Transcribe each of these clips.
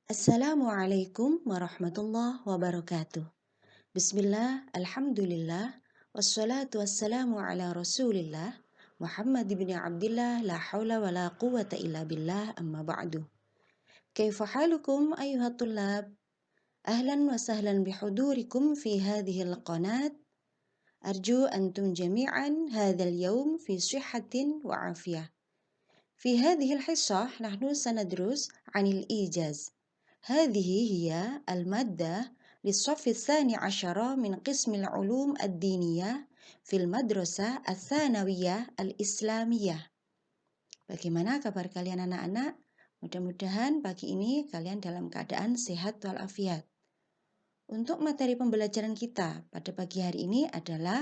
Assalamualaikum warahmatullahi wabarakatuh. Bismillah, alhamdulillah, wassalatu wassalamu ala rasulillah, Muhammad ibn Abdillah, la hawla wa la quwata illa billah, amma ba'du. Kaifa halukum ayuhat tullab? Ahlan wa sahlan bihudurikum fi hadhihi al-qanat. Arju antum jami'an hadhal yawm fi sihhatin wa afiyah. في هذه الحصة نحن سندرس عن الإيجاز. هذه هي المادة للصف الثاني عشر من قسم العلوم الدينية في المدرسة الثانوية الإسلامية. Bagaimana kabar kalian anak-anak? Mudah-mudahan pagi ini kalian dalam keadaan sehat walafiat. Untuk materi pembelajaran kita pada pagi hari ini adalah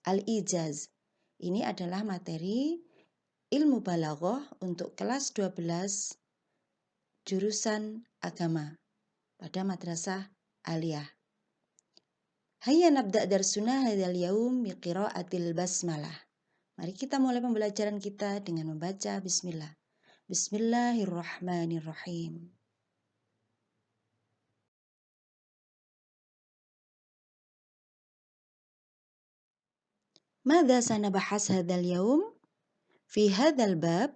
Al-Ijaz. Ini adalah materi ilmu balaghah untuk kelas 12 jurusan agama pada madrasah aliyah. Hayya nabda darsuna hadzal yaum biqiraatil basmalah. Mari kita mulai pembelajaran kita dengan membaca bismillah. Bismillahirrahmanirrahim. Madza sanabahas hadzal yaum? Fi hadzal bab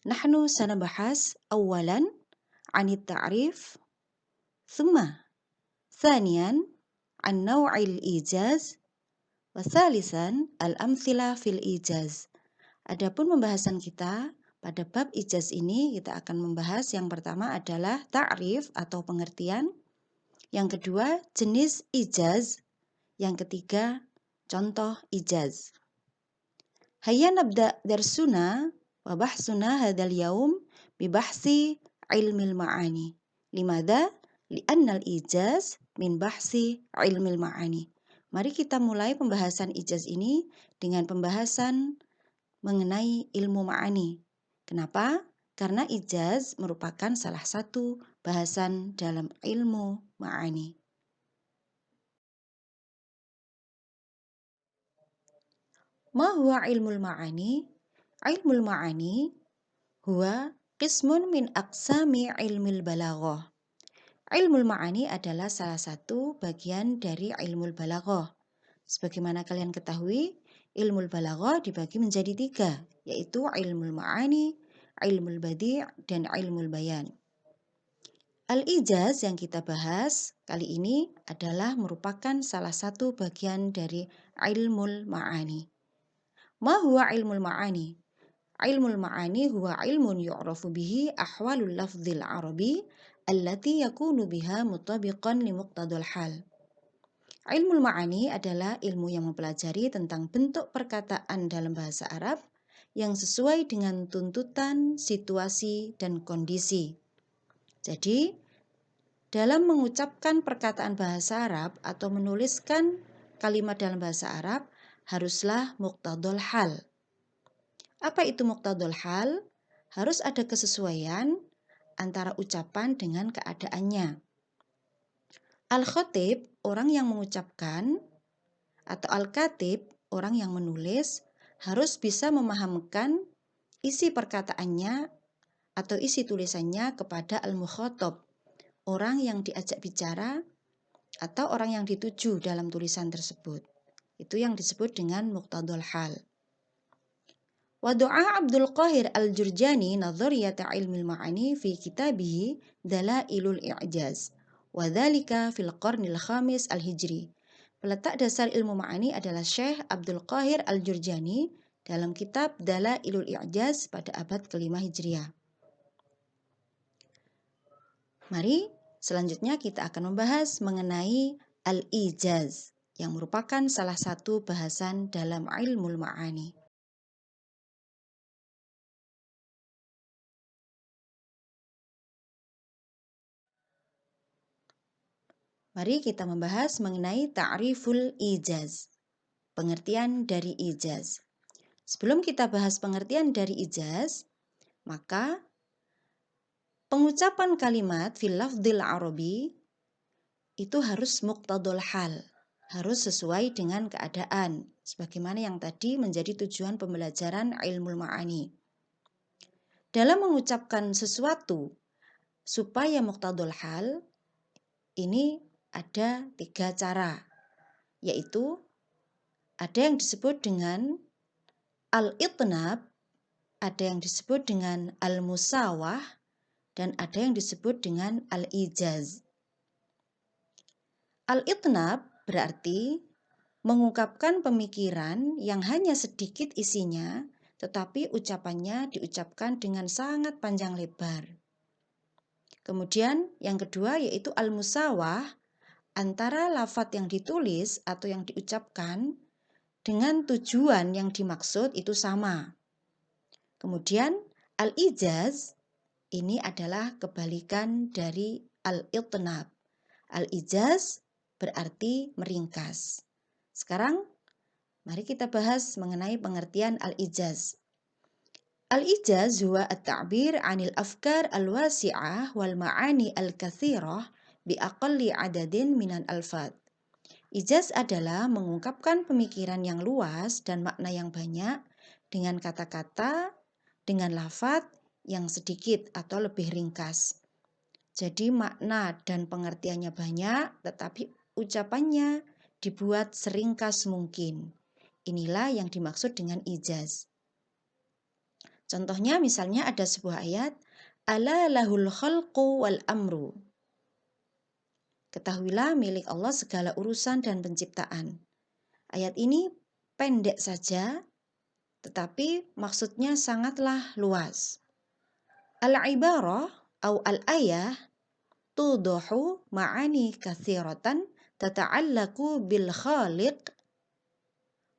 nahnu sanabahas awalan 'anit ta'rif, thumma thaniyan 'an naw'il ijaz, wa thalitsan al-amthila fil ijaz. Adapun pembahasan kita pada bab ijaz ini kita akan membahas yang pertama adalah ta'rif atau pengertian, yang kedua jenis ijaz, yang ketiga contoh ijaz. Hayya nabda darsuna wa bahsuna hadzal yaum bi bahsi ilmil ma'ani. Limadha? Li'annal ijaz min bahsi ilmil ma'ani. Mari kita mulai pembahasan ijaz ini dengan pembahasan mengenai ilmu ma'ani. Kenapa? Karena ijaz merupakan salah satu bahasan dalam ilmu ma'ani. Ma huwa ilmul ma'ani? Ilmul ma'ani huwa qismun min aqsami ilmil balaghah. Ilmul ma'ani adalah salah satu bagian dari ilmul balaghah. Sebagaimana kalian ketahui, ilmul balaghah dibagi menjadi 3, yaitu ilmul ma'ani, ilmul badi' dan ilmul bayan. Al-ijaz yang kita bahas kali ini adalah merupakan salah satu bagian dari ilmul ma'ani. Ma huwa ilmul ma'ani? Ilmul ma'ani huwa ilmun yu'rafu bihi ahwalul lafzil arabi allati yakunu biha mutabiqan li muqtadal hal. Ilmul ma'ani adalah ilmu yang mempelajari tentang bentuk perkataan dalam bahasa Arab yang sesuai dengan tuntutan, situasi, dan kondisi. Jadi, dalam mengucapkan perkataan bahasa Arab atau menuliskan kalimat dalam bahasa Arab, haruslah muqtadal hal. Apa itu muqtadal hal? Harus ada kesesuaian antara ucapan dengan keadaannya. Al-khatib, orang yang mengucapkan, atau al-katib, orang yang menulis, harus bisa memahamkan isi perkataannya atau isi tulisannya kepada al-mukhatab, orang yang diajak bicara atau orang yang dituju dalam tulisan tersebut. Itu yang disebut dengan muqtadal hal. Wadu'a Abdul Qahir Al-Jurjani nadhariyata ilmil ma'ani fi kitabihi Dalailul I'jaz, wa dhalika fil qarnil khamis al-hijri. Peletak dasar ilmu ma'ani adalah Syekh Abdul Qahir Al-Jurjani dalam kitab Dalailul I'jaz pada abad ke-5 Hijriah. Mari selanjutnya kita akan membahas mengenai al-ijaz yang merupakan salah satu bahasan dalam ilmu ma'ani. Mari kita membahas mengenai ta'riful ijaz, pengertian dari ijaz. Sebelum kita bahas pengertian dari ijaz, maka pengucapan kalimat fil lafdil arabi itu harus muqtadul hal, harus sesuai dengan keadaan, sebagaimana yang tadi menjadi tujuan pembelajaran ilmu ma'ani. Dalam mengucapkan sesuatu supaya muqtadul hal ini ada 3 cara, yaitu ada yang disebut dengan al-itnab, ada yang disebut dengan al-musawah, dan ada yang disebut dengan al-ijaz. Al-itnab berarti mengungkapkan pemikiran yang hanya sedikit isinya, tetapi ucapannya diucapkan dengan sangat panjang lebar. Kemudian yang kedua yaitu al-musawah, antara lafadz yang ditulis atau yang diucapkan dengan tujuan yang dimaksud itu sama. Kemudian al-ijaz ini adalah kebalikan dari al-itnab. Al-ijaz berarti meringkas. Sekarang mari kita bahas mengenai pengertian al-ijaz. Al-ijaz huwa at-ta'bir 'anil afkar al-wasi'ah wal ma'ani al-katsirah bi aqalli 'adadin minal alfad. Ijaz adalah mengungkapkan pemikiran yang luas dan makna yang banyak dengan kata-kata, dengan lafadz yang sedikit atau lebih ringkas. Jadi makna dan pengertiannya banyak, tetapi ucapannya dibuat seringkas mungkin. Inilah yang dimaksud dengan ijaz. Contohnya misalnya ada sebuah ayat, ala lahul khalqu wal amru. Ketahuilah milik Allah segala urusan dan penciptaan. Ayat ini pendek saja, tetapi maksudnya sangatlah luas. Al-ibarah atau al-ayah tuduhu ma'ani katsiratan tata'allaku bil khaliq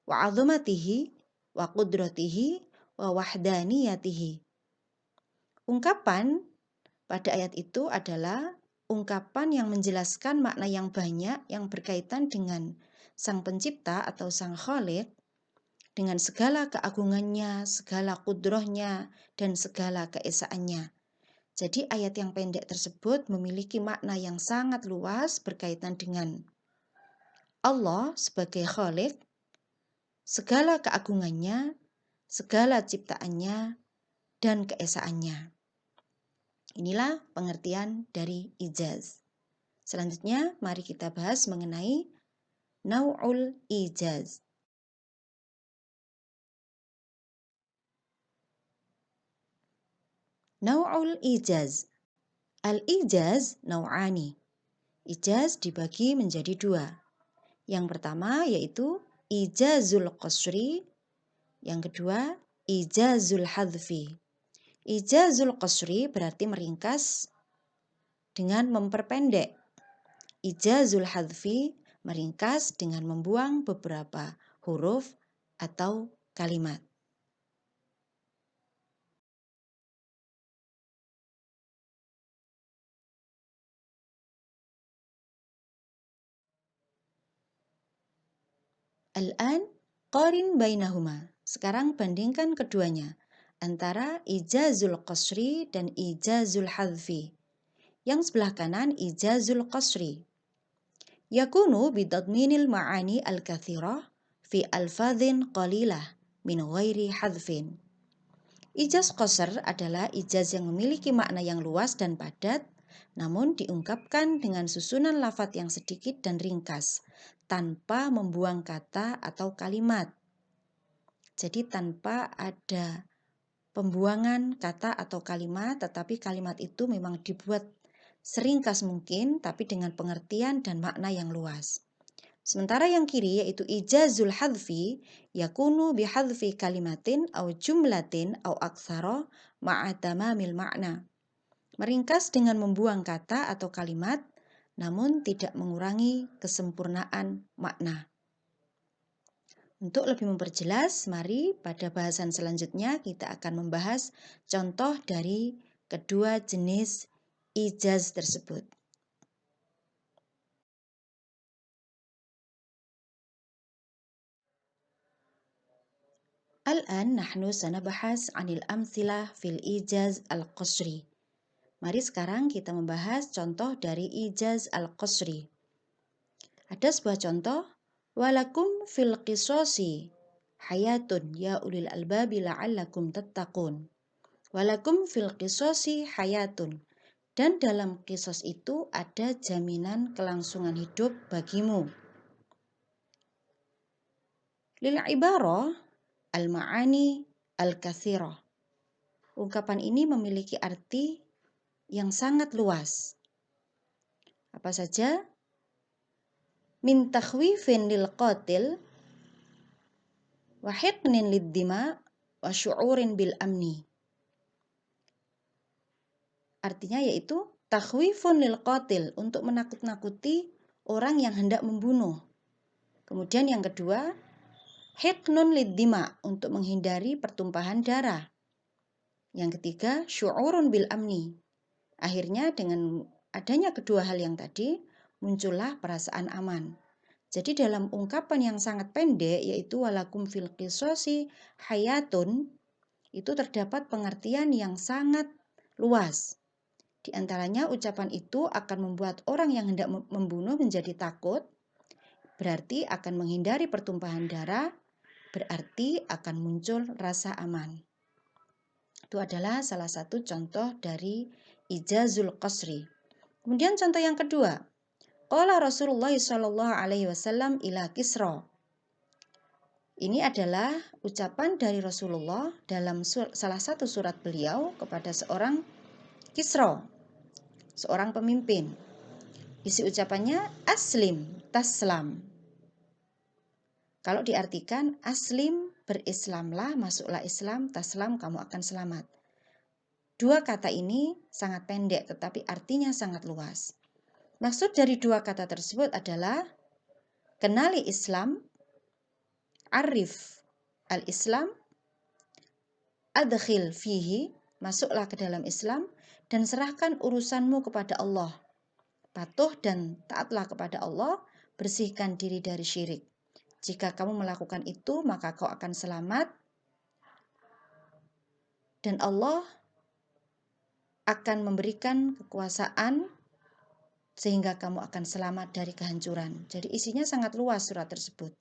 wa 'azamatihi wa qudratihi wa wahdaniyatihi. Ungkapan pada ayat itu adalah ungkapan yang menjelaskan makna yang banyak yang berkaitan dengan Sang Pencipta atau Sang Khalik, dengan segala keagungannya, segala kudrohnya, dan segala keesaannya. Jadi ayat yang pendek tersebut memiliki makna yang sangat luas berkaitan dengan Allah sebagai Khalik, segala keagungannya, segala ciptaannya, dan keesaannya. Inilah pengertian dari ijaz. Selanjutnya, mari kita bahas mengenai nau'ul ijaz. Nau'ul ijaz. Al-ijaz nau'ani. Ijaz dibagi menjadi 2. Yang pertama yaitu ijazul qasri, yang kedua ijazul hadfi. Ijazul qasri berarti meringkas dengan memperpendek. Ijazul hadfi meringkas dengan membuang beberapa huruf atau kalimat. Al-an qarin bainahuma. Sekarang bandingkan keduanya antara ijazul qasri dan ijazul hadfi. Yang sebelah kanan ijazul qasri. Yakunu bidadminil ma'ani al-kathirah fi alfadhin qalilah min ghairi hadfin. Ijaz qasr adalah ijaz yang memiliki makna yang luas dan padat, namun diungkapkan dengan susunan lafadz yang sedikit dan ringkas, tanpa membuang kata atau kalimat. Jadi tanpa ada pembuangan kata atau kalimat, tetapi kalimat itu memang dibuat seringkas mungkin, tapi dengan pengertian dan makna yang luas. Sementara yang kiri yaitu ijazul hadfi, yakunu bihadfi kalimatin au jumlatin au aktsara ma'a tamamil makna. Meringkas dengan membuang kata atau kalimat, namun tidak mengurangi kesempurnaan makna. Untuk lebih memperjelas, mari pada bahasan selanjutnya kita akan membahas contoh dari kedua jenis ijaz tersebut. Al-an nahnu sanabahas 'anil amtsilah fil ijaz al-qasri. Mari sekarang kita membahas contoh dari ijaz al-qasri. Ada sebuah contoh, walakum fil qisasi hayatun ya ulil albabi la'allakum tattaqun. Walakum fil qisasi hayatun. Dan dalam kisos itu ada jaminan kelangsungan hidup bagimu. Lil ibarah al-ma'ani al-katsirah. Ungkapan ini memiliki arti yang sangat luas. Apa saja? Min takhwifin lil qatil wa hiqnin lid dima wa syu'urin bil amni. Artinya yaitu takhwifun lil qatil, untuk menakut-nakuti orang yang hendak membunuh. Kemudian yang kedua, hiqnun lid dima, untuk menghindari pertumpahan darah. Yang ketiga, syu'urun bil amni. Akhirnya dengan adanya kedua hal yang tadi, muncullah perasaan aman. Jadi dalam ungkapan yang sangat pendek, yaitu walakum fil qisosi hayatun, itu terdapat pengertian yang sangat luas. Di antaranya ucapan itu akan membuat orang yang hendak membunuh menjadi takut, berarti akan menghindari pertumpahan darah, berarti akan muncul rasa aman. Itu adalah salah satu contoh dari ijazul qasri. Kemudian contoh yang kedua, qala Rasulullah sallallahu alaihi wasallam ila Kisra. Ini adalah ucapan dari Rasulullah dalam salah satu surat beliau kepada seorang Kisra, seorang pemimpin. Isi ucapannya aslim taslam. Kalau diartikan aslim, berislamlah, masuklah Islam, taslam, kamu akan selamat. Dua kata ini sangat pendek tetapi artinya sangat luas. Maksud dari dua kata tersebut adalah kenali Islam, arif al-Islam, adkhil fihi, masuklah ke dalam Islam, dan serahkan urusanmu kepada Allah. Patuh dan taatlah kepada Allah, bersihkan diri dari syirik. Jika kamu melakukan itu, maka kau akan selamat dan Allah akan memberikan kekuasaan sehingga kamu akan selamat dari kehancuran. Jadi isinya sangat luas surat tersebut.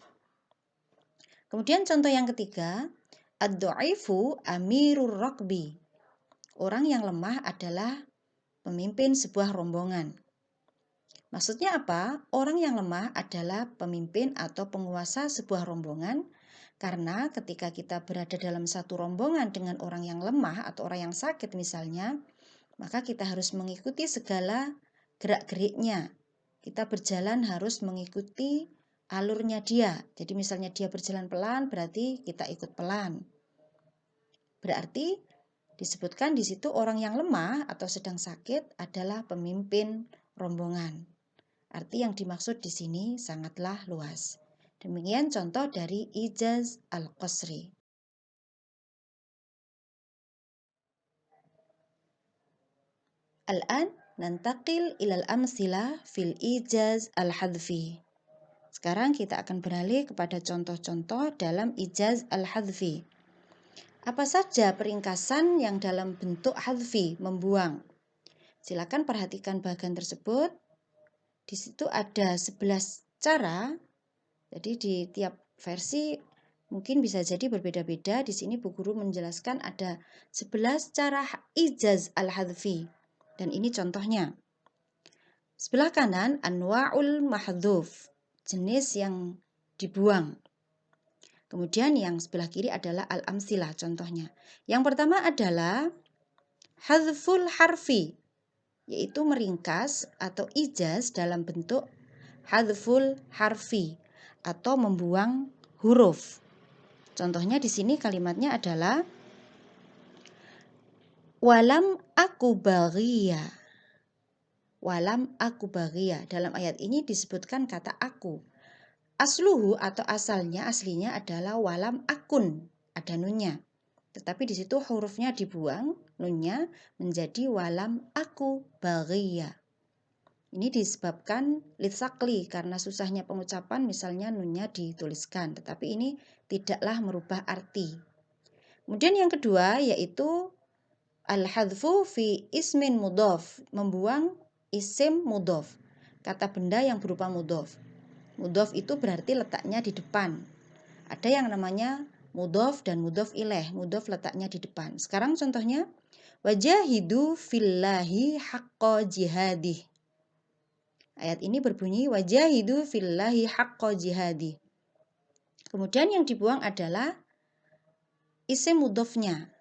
Kemudian contoh yang ketiga, ad-dha'ifu amirur rakbi. Orang yang lemah adalah pemimpin sebuah rombongan. Maksudnya apa? Orang yang lemah adalah pemimpin atau penguasa sebuah rombongan, karena ketika kita berada dalam satu rombongan dengan orang yang lemah atau orang yang sakit misalnya, maka kita harus mengikuti segala gerak-geriknya. Kita berjalan harus mengikuti alurnya dia. Jadi misalnya dia berjalan pelan, berarti kita ikut pelan. Berarti disebutkan di situ orang yang lemah atau sedang sakit adalah pemimpin rombongan. Arti yang dimaksud di sini sangatlah luas. Demikian contoh dari ijaz al-qasri. Al-an nantaqil ilal amsila fil ijaz al-hadfi. Sekarang kita akan beralih kepada contoh-contoh dalam ijaz al-hadfi. Apa saja peringkasan yang dalam bentuk hadfi, membuang? Silakan perhatikan bagian tersebut. Di situ ada 11 cara. Jadi di tiap versi mungkin bisa jadi berbeda-beda. Di sini Bu Guru menjelaskan ada 11 cara ijaz al-hadfi. Dan ini contohnya. Sebelah kanan anwa'ul mahdhuf, jenis yang dibuang. Kemudian yang sebelah kiri adalah al-amsilah, contohnya. Yang pertama adalah hadful harfi, yaitu meringkas atau ijaz dalam bentuk hadful harfi atau membuang huruf. Contohnya di sini kalimatnya adalah walam aku baghiya. Walam aku baghiya. Dalam ayat ini disebutkan kata aku. Asluhu atau aslinya adalah walam akun, ada nunnya. Tetapi di situ hurufnya dibuang, nunnya menjadi walam aku baghiya. Ini disebabkan litsakli, karena susahnya pengucapan, misalnya nunnya dituliskan, tetapi ini tidaklah merubah arti. Kemudian yang kedua yaitu al-hadfu fi ismin mudhof, membuang isim mudhof, kata benda yang berupa mudhof. Mudhof itu berarti letaknya di depan. Ada yang namanya mudhof dan mudhof ilaih. Mudhof letaknya di depan. Sekarang contohnya, Wajahidu fillahi haqqa jihadih. Ayat ini berbunyi wajahidu fillahi haqqa jihadih. Kemudian yang dibuang adalah isim mudhofnya.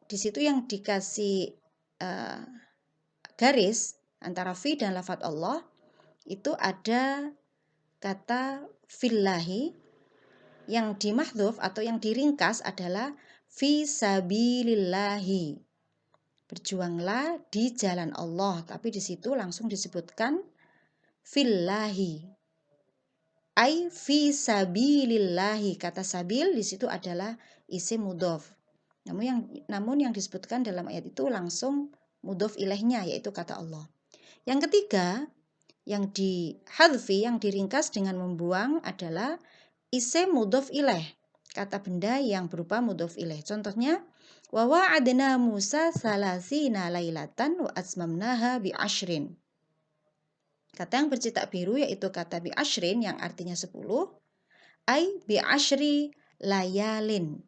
Di situ yang dikasih garis antara fi dan lafadz Allah itu ada kata fillahi, yang dimahdzuf atau yang diringkas adalah fi sabilillahi. Berjuanglah di jalan Allah, tapi di situ langsung disebutkan fillahi. Ai fi sabilillahi. Kata sabil di situ adalah isim mudhof. Namun yang disebutkan dalam ayat itu langsung mudhof ilaihnya, yaitu kata Allah. Yang ketiga, yang dihadfi, yang diringkas dengan membuang adalah isim mudhof ilaih, kata benda yang berupa mudhof ilaih. Contohnya, wa wa'adna Musa salasina lailatan wa asmamnaha bi ashrin. Kata yang bercetak biru yaitu kata bi ashrin yang artinya 10, ai bi ashri layalin.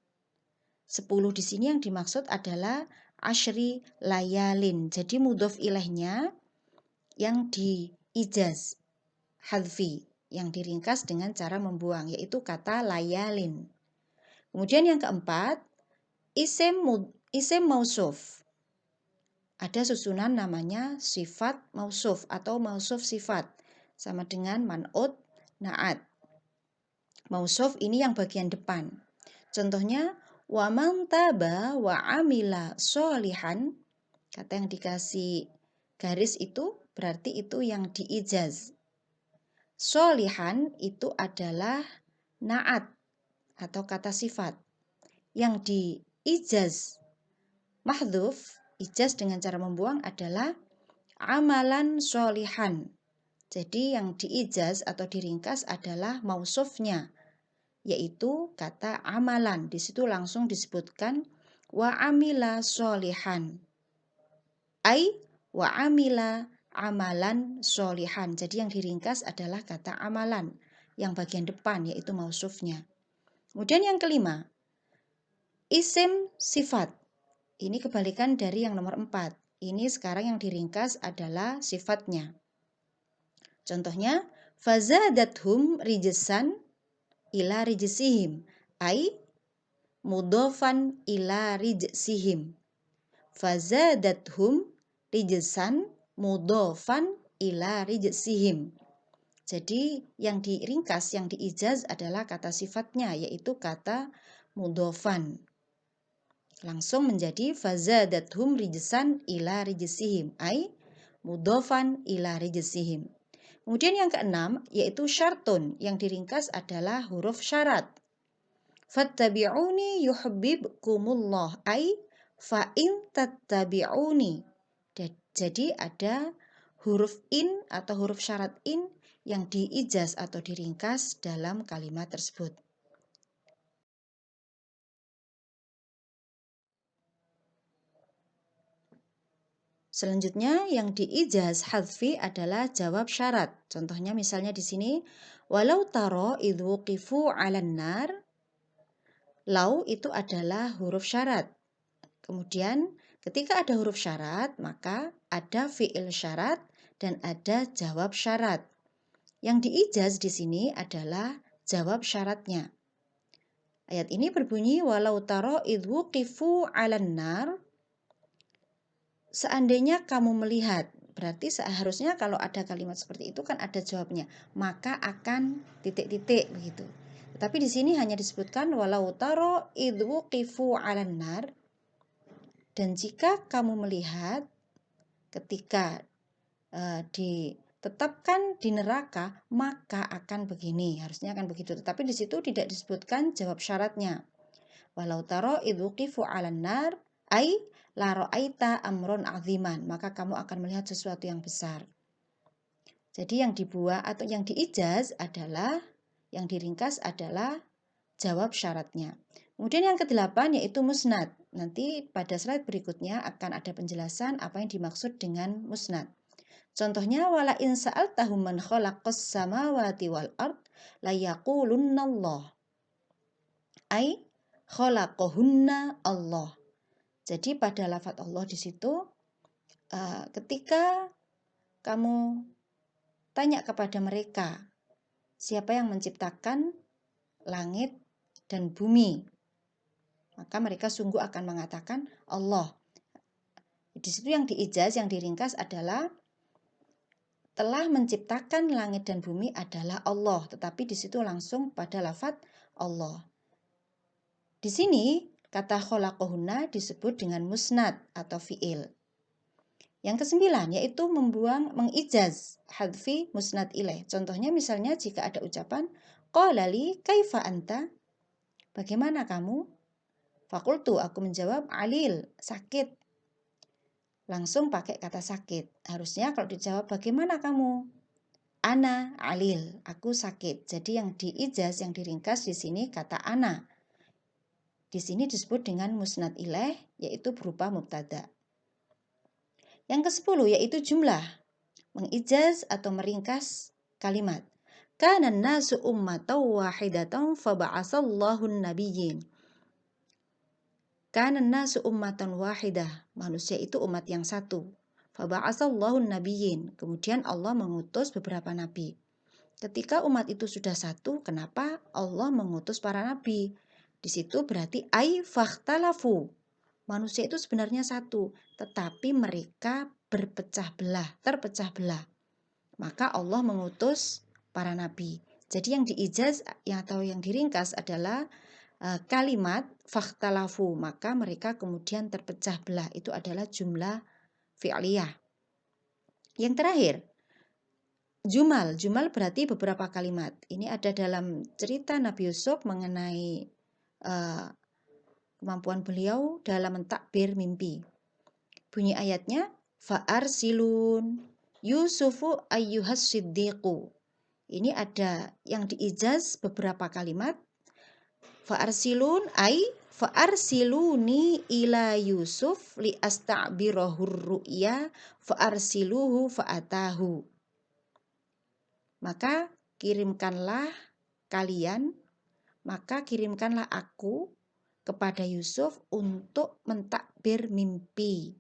10 di sini yang dimaksud adalah ashri layalin. Jadi mudhof ilaihnya yang diijaz hadfi, yang diringkas dengan cara membuang, yaitu kata layalin. Kemudian yang keempat, isim mausuf. Ada susunan namanya sifat mausuf atau mausuf sifat, sama dengan man'ut, na'at. Mausuf ini yang bagian depan. Contohnya, wa man taba wa amila sholihan. Kata yang dikasih garis itu berarti itu yang diijaz. Sholihan itu adalah na'at atau kata sifat. Yang diijaz mahdzuf, ijaz dengan cara membuang adalah amalan sholihan. Jadi yang diijaz atau diringkas adalah mausufnya, yaitu kata amalan. Di situ langsung disebutkan wa amila sholihan. Ai wa amila amalan sholihan. Jadi yang diringkas adalah kata amalan, yang bagian depan yaitu mausufnya. Kemudian yang kelima, isim sifat. Ini kebalikan dari yang nomor 4. Ini sekarang yang diringkas adalah sifatnya. Contohnya, fazadathum rijsan ila rijsihim, ai mudhofan ila rijsihim. Fazadathum rijsan mudhofan ila rijsihim. Jadi yang diringkas, yang diijaz adalah kata sifatnya, yaitu kata mudhofan. Langsung menjadi fazadathum rijsan ila rijsihim, ai mudhofan ila rijsihim. Kemudian yang keenam yaitu syartun, yang diringkas adalah huruf syarat. Fattabi'uni yuhibbukumullah, ai fa in tattabi'uni. Jadi ada huruf in atau huruf syarat in yang diijaz atau diringkas dalam kalimat tersebut. Selanjutnya yang diijaz hadfi adalah jawab syarat. Contohnya misalnya di sini, walau taro idh wuqifu 'alan nar. Lau itu adalah huruf syarat. Kemudian ketika ada huruf syarat, maka ada fi'il syarat dan ada jawab syarat. Yang diijaz di sini adalah jawab syaratnya. Ayat ini berbunyi walau taro idh wuqifu 'alan nar. Seandainya kamu melihat, berarti seharusnya kalau ada kalimat seperti itu kan ada jawabnya, maka akan titik-titik begitu. Tetapi di sini hanya disebutkan walau taro idh wuqifu 'alan nar. Dan jika kamu melihat ketika ditetapkan di neraka, maka akan begini, harusnya akan begitu. Tetapi di situ tidak disebutkan jawab syaratnya. Walau taro idh wuqifu 'alan nar, ai la ra'aita amron aziman, maka kamu akan melihat sesuatu yang besar. Jadi yang dibuat atau yang diijaz adalah, yang diringkas adalah jawab syaratnya. Kemudian yang ke-8 yaitu musnad. Nanti pada slide berikutnya akan ada penjelasan apa yang dimaksud dengan musnad. Contohnya, wala in sa'altahum man khalaqas samawati wal ard la yaqulunna Allah. Ai khalaqahunna Allah. Jadi pada lafadz Allah di situ, ketika kamu tanya kepada mereka, siapa yang menciptakan langit dan bumi, maka mereka sungguh akan mengatakan Allah. Di situ yang diijaz, yang diringkas adalah telah menciptakan langit dan bumi adalah Allah, tetapi di situ langsung pada lafadz Allah. Di sini kata khalaqahunna disebut dengan musnad atau fi'il. Yang kesembilan yaitu mengijaz hadfi musnad ilaih. Contohnya misalnya jika ada ucapan qala li kaifa anta? Bagaimana kamu? Fakultu, aku menjawab alil, sakit. Langsung pakai kata sakit. Harusnya kalau dijawab bagaimana kamu? Ana alil, aku sakit. Jadi yang diijaz, yang diringkas di sini kata ana. Di sini disebut dengan musnad ilaih, yaitu berupa mubtada. Yang ke-10 yaitu jumlah, mengijaz atau meringkas kalimat. Kana nasu ummatan wahidatan faba'asallahu nabiyyin. Kana nasu ummatan wahidah, manusia itu umat yang satu. Faba'asallahu nabiyyin, kemudian Allah mengutus beberapa nabi. Ketika umat itu sudah satu, kenapa Allah mengutus para nabi? Di situ berarti ai fakhtalafu. Manusia itu sebenarnya satu, tetapi mereka terpecah belah. Maka Allah mengutus para nabi. Jadi yang diijaz atau yang diringkas adalah kalimat fakhtalafu, maka mereka kemudian terpecah belah. Itu adalah jumlah fi'liyah. Yang terakhir, jumal berarti beberapa kalimat. Ini ada dalam cerita Nabi Yusuf mengenai kemampuan beliau dalam mentakbir mimpi. Bunyi ayatnya, fa'arsilun Yusufu ayyuhas siddiqu. Ini ada yang diijaz beberapa kalimat. Fa'arsilun ay fa'arsiluni ila Yusuf li asta'birahur ru'ya fa'arsiluhu fa'atahu. Maka kirimkanlah aku kepada Yusuf untuk mentakbir mimpi.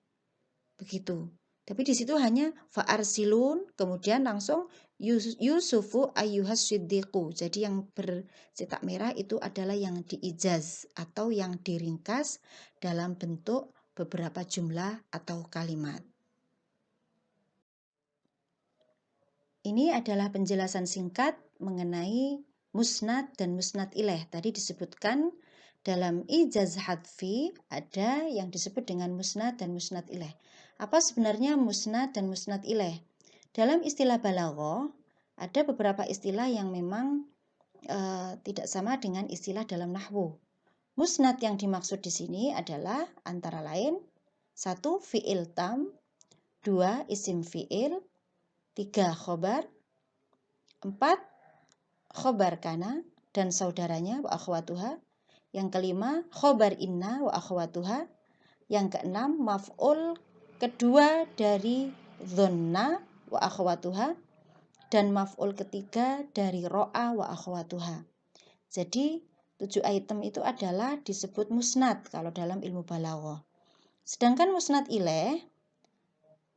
Begitu. Tapi di situ hanya fa'arsilun, kemudian langsung Yusufu ayyuhas siddiqu. Jadi yang bercetak merah itu adalah yang diijaz atau yang diringkas dalam bentuk beberapa jumlah atau kalimat. Ini adalah penjelasan singkat mengenai musnad dan musnad ilaih. Tadi disebutkan dalam ijaz hadfi ada yang disebut dengan musnad dan musnad ilaih. Apa sebenarnya musnad dan musnad ilaih? Dalam istilah balaghah ada beberapa istilah yang memang tidak sama dengan istilah dalam nahwu. Musnad yang dimaksud di sini adalah antara lain 1. Fi'il tam, 2. Isim fi'il, 3. Khobar, 4. Khobar kana dan saudaranya wa akhwatuha. Yang kelima khobar inna wa akhwatuha. Yang keenam maf'ul kedua dari dhonna wa akhwatuha dan maf'ul ketiga dari ro'a wa akhwatuha. Jadi 7 item itu adalah disebut musnad kalau dalam ilmu balaghah. Sedangkan musnad ilaih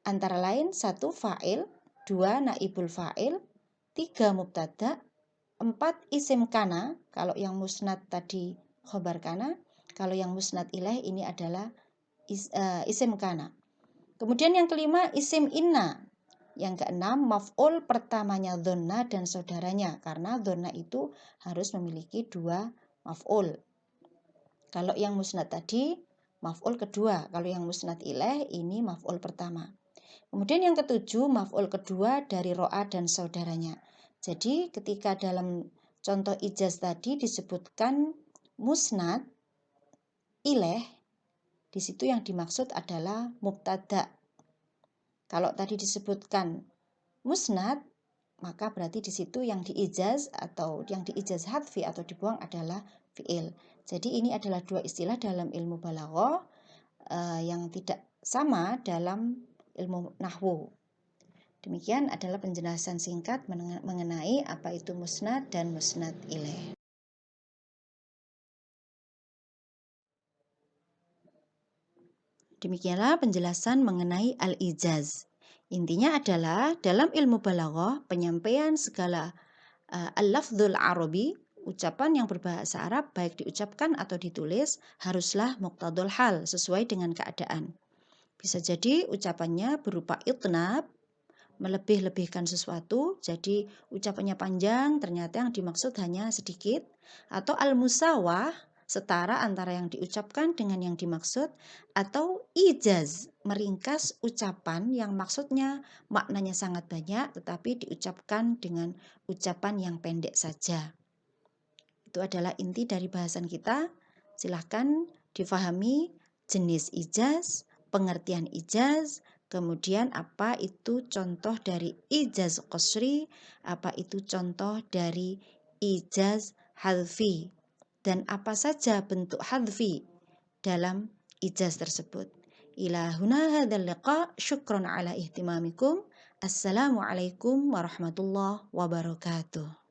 antara lain 1. Fa'il, 2. naibul fa'il, 3. mubtada, 4. isim kana. Kalau yang musnad tadi khobar kana, kalau yang musnad ilaih ini adalah isim kana. Kemudian yang kelima isim inna. Yang keenam maf'ul pertamanya dhonna dan saudaranya, karena dhonna itu harus memiliki 2 maf'ul. Kalau yang musnad tadi maf'ul kedua, kalau yang musnad ilaih ini maf'ul pertama. Kemudian yang ketujuh maf'ul kedua dari ro'a dan saudaranya. Jadi ketika dalam contoh ijaz tadi disebutkan musnad ilaih, di situ yang dimaksud adalah mubtada. Kalau tadi disebutkan musnad, maka berarti di situ yang diijaz atau yang diijaz hadfi atau dibuang adalah fi'il. Jadi ini adalah 2 istilah dalam ilmu balaghah yang tidak sama dalam ilmu nahwu. Demikian adalah penjelasan singkat mengenai apa itu musnad dan musnad ilaih. Demikianlah penjelasan mengenai al-ijaz. Intinya adalah dalam ilmu balaghah penyampaian segala al-lafdzul arabi, ucapan yang berbahasa Arab baik diucapkan atau ditulis haruslah muqtadul hal, sesuai dengan keadaan. Bisa jadi ucapannya berupa itnab, melebih-lebihkan sesuatu, jadi ucapannya panjang, ternyata yang dimaksud hanya sedikit, atau al-musawah, setara antara yang diucapkan dengan yang dimaksud, atau ijaz, meringkas ucapan yang maksudnya maknanya sangat banyak tetapi diucapkan dengan ucapan yang pendek saja. Itu adalah inti dari bahasan kita. Silahkan difahami jenis ijaz, pengertian ijaz, kemudian apa itu contoh dari ijaz qasri, apa itu contoh dari ijaz hadfi, dan apa saja bentuk hadfi dalam ijaz tersebut. Ila huna hadzal liqa, syukran ala ihtimamikum. Assalamualaikum warahmatullahi wabarakatuh.